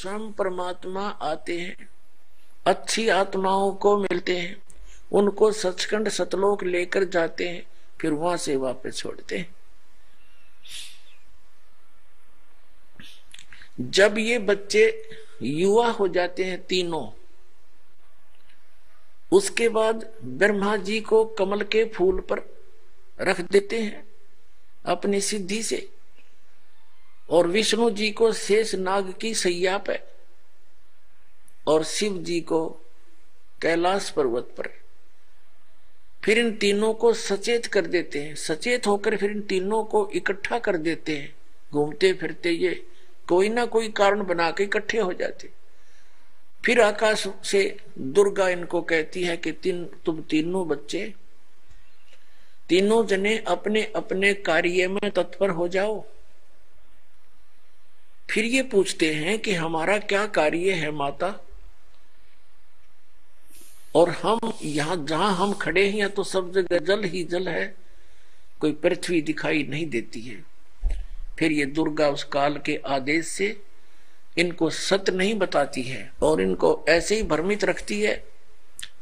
स्वयं परमात्मा आते हैं, अच्छी आत्माओं को मिलते हैं, उनको सचखंड सतलोक लेकर जाते हैं, फिर वहां से वापस छोड़ते हैं। जब ये बच्चे युवा हो जाते हैं तीनों, उसके बाद ब्रह्मा जी को कमल के फूल पर रख देते हैं अपनी सिद्धि से, और विष्णु जी को शेष नाग की सैया पे, और शिव जी को कैलाश पर्वत पर। फिर इन तीनों को सचेत कर देते हैं, सचेत होकर फिर इन तीनों को इकट्ठा कर देते हैं। घूमते फिरते ये कोई ना कोई कारण बना के इकट्ठे हो जाते। फिर आकाश से दुर्गा इनको कहती है कि तुम तीनों बच्चे, तीनों जने अपने अपने कार्य में तत्पर हो जाओ। फिर ये पूछते हैं कि हमारा क्या कार्य है माता, और हम यहां जहां हम खड़े हैं तो सब जगह जल ही जल है, कोई पृथ्वी दिखाई नहीं देती है। फिर ये दुर्गा उस काल के आदेश से इनको सत्य नहीं बताती है और इनको ऐसे ही भ्रमित रखती है,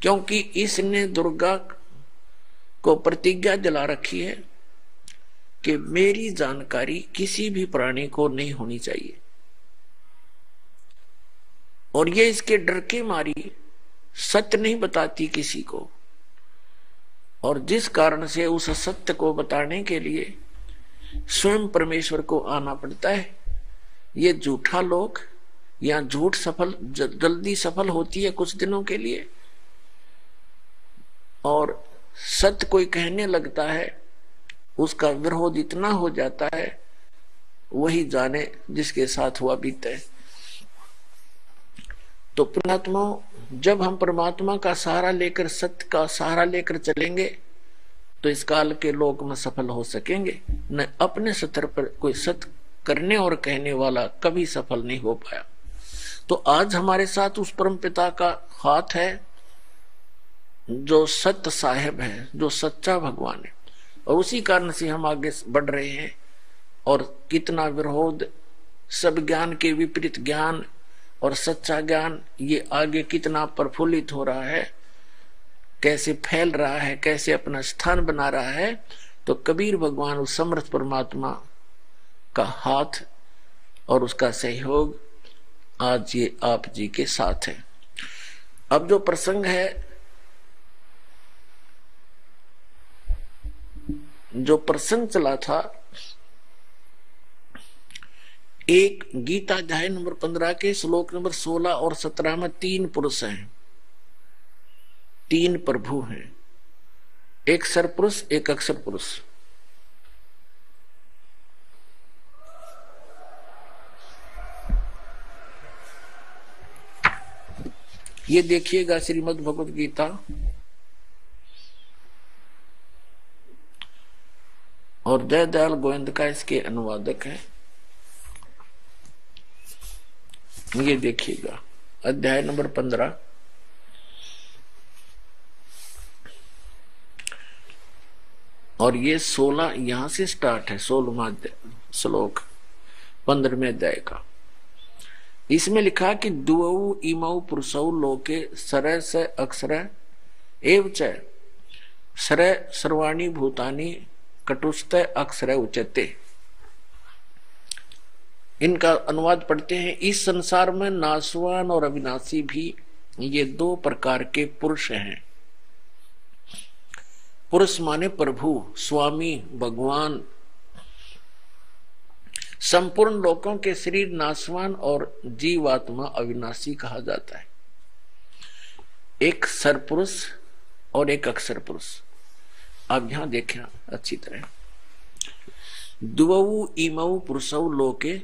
क्योंकि इसने दुर्गा को प्रतिज्ञा दिला रखी है कि मेरी जानकारी किसी भी प्राणी को नहीं होनी चाहिए। और ये इसके डर के मारी सत्य नहीं बताती किसी को, और जिस कारण से उस सत्य को बताने के लिए स्वयं परमेश्वर को आना पड़ता है। ये झूठा लोग या झूठ जल्दी सफल होती है कुछ दिनों के लिए, और सत्य कोई कहने लगता है उसका विरोध इतना हो जाता है, वही जाने जिसके साथ हुआ बीता है। तो पुण्यात्मा, जब हम परमात्मा का सहारा लेकर, सत्य का सहारा लेकर चलेंगे तो इस काल के लोक में सफल हो सकेंगे। न अपने स्तर पर कोई सत्य करने और कहने वाला कभी सफल नहीं हो पाया। तो आज हमारे साथ उस परम पिता का हाथ है जो सत्य साहेब है, जो सच्चा भगवान है, और उसी कारण से हम आगे बढ़ रहे हैं। और कितना विरोध, सब ज्ञान के विपरीत ज्ञान और सच्चा ज्ञान ये आगे कितना प्रफुल्लित हो रहा है, कैसे फैल रहा है, कैसे अपना स्थान बना रहा है। तो कबीर भगवान उस समर्थ परमात्मा का हाथ और उसका सहयोग आज ये आप जी के साथ है। अब जो प्रसंग है, जो प्रसंग चला था, एक गीता अध्याय नंबर 15 के श्लोक नंबर 16 और 17 में 3 पुरुष हैं, 3 प्रभु हैं, एक सरपुरुष, एक अक्षर पुरुष। ये देखिएगा श्रीमद् भगवद गीता और जयदयाल गोविंद का इसके अनुवादक है। ये देखिएगा अध्याय नंबर 15 और ये 16 यहां से स्टार्ट है, 16वां श्लोक 15वें अध्याय का। इसमें लिखा कि द्वौ इमौ पुरुषौ लोके सरय से अक्षर एव च सरय सर्वाणी भूतानि कटुस्थ अक्षर उच्यते। इनका अनुवाद पढ़ते हैं। इस संसार में नाशवान और अविनाशी भी ये 2 प्रकार के पुरुष हैं। पुरुष माने प्रभु, स्वामी, भगवान। संपूर्ण लोकों के शरीर नाशवान और जीवात्मा अविनाशी कहा जाता है। एक सरपुरुष और एक अक्षर पुरुष। आप यहां देखें अच्छी तरह। द्वौ इमौ पुरुषौ लोके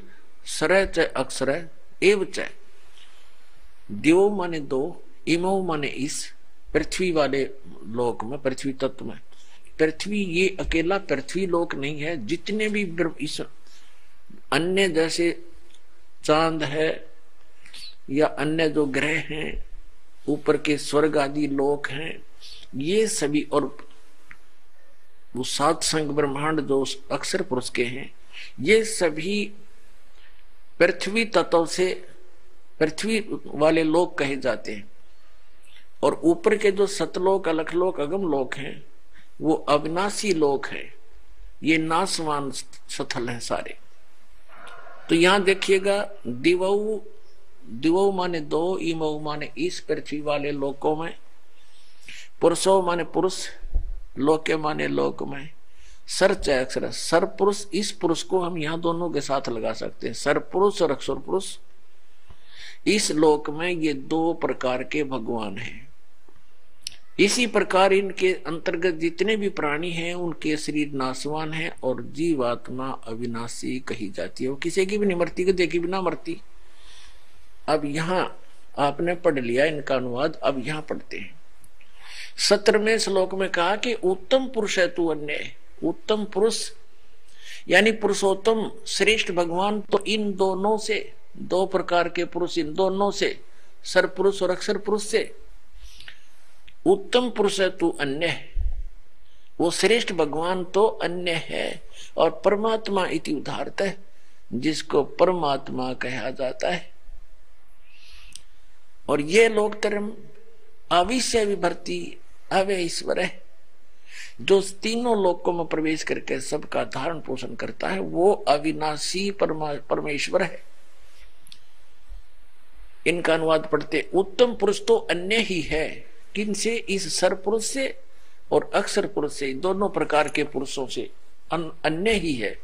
सरय च अक्षर एव च। द्वौ माने 2, इमौ माने इस पृथ्वी वाले लोक में, पृथ्वी तत्व में। पृथ्वी ये अकेला पृथ्वी लोक नहीं है, जितने भी इस अन्य जैसे चांद है या अन्य जो ग्रह हैं, ऊपर के स्वर्ग आदि लोक हैं, ये सभी, और वो 7 संग ब्रह्मांड जो अक्षर पुरुष के हैं, ये सभी पृथ्वी तत्व से पृथ्वी वाले लोक कहे जाते हैं। और ऊपर के जो सतलोक, अलखलोक, अगम लोक हैं वो अविनाशी लोक है, ये नाशवान स्थल हैं सारे। तो यहां देखिएगा, दिवऊ, दिवऊ माने दो, इमऊ माने इस पृथ्वी वाले लोकों में, पुरुषो माने पुरुष, लोके माने लोक में, सर च अक्षर, सर पुरुष, इस पुरुष को हम यहाँ दोनों के साथ लगा सकते हैं, सर पुरुष और अक्षर पुरुष। इस लोक में ये दो प्रकार के भगवान हैं। इसी प्रकार इनके अंतर्गत जितने भी प्राणी हैं उनके शरीर नाशवान है और जीवात्मा अविनाशी कही जाती है। वो किसी की भी नहीं मरती, कि देखी भी ना मरती। अब यहाँ आपने पढ़ लिया इनका अनुवाद, अब यहाँ पढ़ते हैं। 17वें श्लोक में कहा कि उत्तम पुरुष है तू अन्य। उत्तम पुरुष यानी पुरुषोत्तम श्रेष्ठ भगवान तो इन दोनों से, दो प्रकार के पुरुष इन दोनों से, सर पुरुष और अक्षर पुरुष से उत्तम पुरुष है तू अन्य है। वो श्रेष्ठ भगवान तो अन्य है। और परमात्मा इति उदाहरत है, जिसको परमात्मा कहा जाता है। और ये लोक धर्म अविश्य विभर्ति अव्यय ईश्वर है, जो तीनों लोकों में प्रवेश करके सबका धारण पोषण करता है, वो अविनाशी परमेश्वर है। इनका अनुवाद पढ़ते, उत्तम पुरुष तो अन्य ही है। किनसे? इस सर पुरुष से और अक्षर पुरुष से, दोनों प्रकार के पुरुषों से अन्य ही है।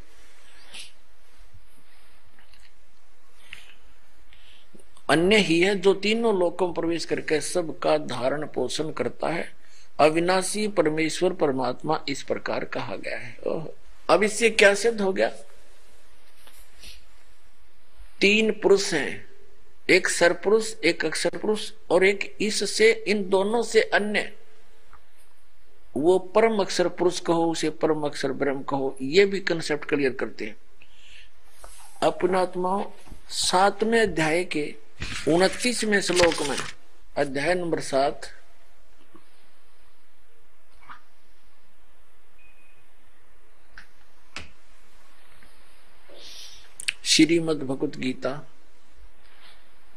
अन्य ही है जो तीनों लोकों में प्रवेश करके सबका धारण पोषण करता है। अविनाशी परमेश्वर परमात्मा इस प्रकार कहा गया है। अब इससे क्या सिद्ध हो गया? तीन पुरुष हैं, एक सर पुरुष, एक अक्षर पुरुष और एक इससे, इन दोनों से अन्य। वो परम अक्षर पुरुष कहो, उसे परम अक्षर ब्रह्म कहो, ये भी कंसेप्ट क्लियर करते हैं। अपनात्माओं 7वें अध्याय के 29वें श्लोक में, अध्याय नंबर 7, श्रीमद् भगवत गीता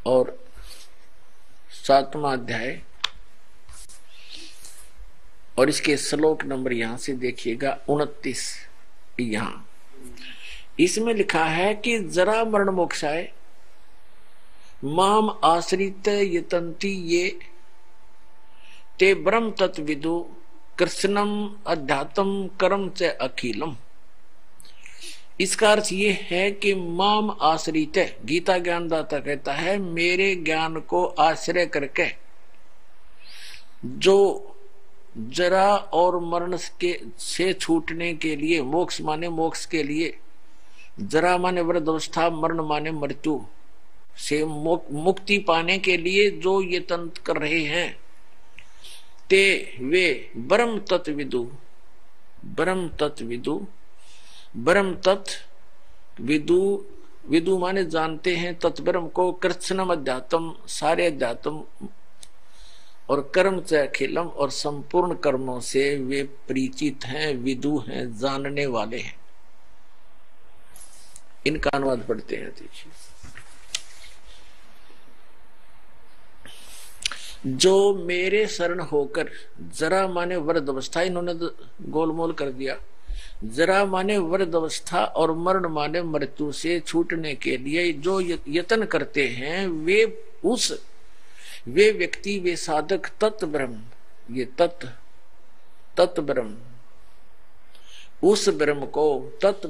और 7वां अध्याय और इसके श्लोक नंबर यहां से देखिएगा 29। यहां इसमें लिखा है कि जरा मरण मोक्षाय माम आश्रित यतन्ति ये ते ब्रह्म तत्विदु कृष्णम अध्यात्म कर्म च अखिलम। इसका अर्थ ये है कि माम आश्रित, गीता ज्ञानदाता कहता है, मेरे ज्ञान को आश्रय करके जो जरा और मरण के से छूटने के लिए, मोक्ष माने मोक्ष के लिए, जरा माने वृद्धावस्था, मरण माने मृत्यु से मुक्ति पाने के लिए जो ये तंत्र कर रहे हैं, ते वे ब्रह्म तत्विदु, ब्रह्म तत्विदु, ब्रह्म तत्व विदु, विदु माने जानते हैं तत्ब्रह्म को, कृष्णम अध्यात्म सारे अध्यात्म, और कर्म च अखिलम और संपूर्ण कर्मों से वे परिचित हैं, विदु हैं, जानने वाले हैं। इनका अनुवाद पढ़ते हैं। देखिए, जो मेरे शरण होकर, जरा माने वृद्ध अवस्था, इन्होंने गोलमोल कर दिया। जरा माने वृद्ध अवस्था और मरण माने मृत्यु से छूटने के लिए जो यत्न करते हैं, वे व्यक्ति, वे साधक तत्व ब्रह्म, ये तत्व ब्रह्म, उस ब्रह्म को, तत्व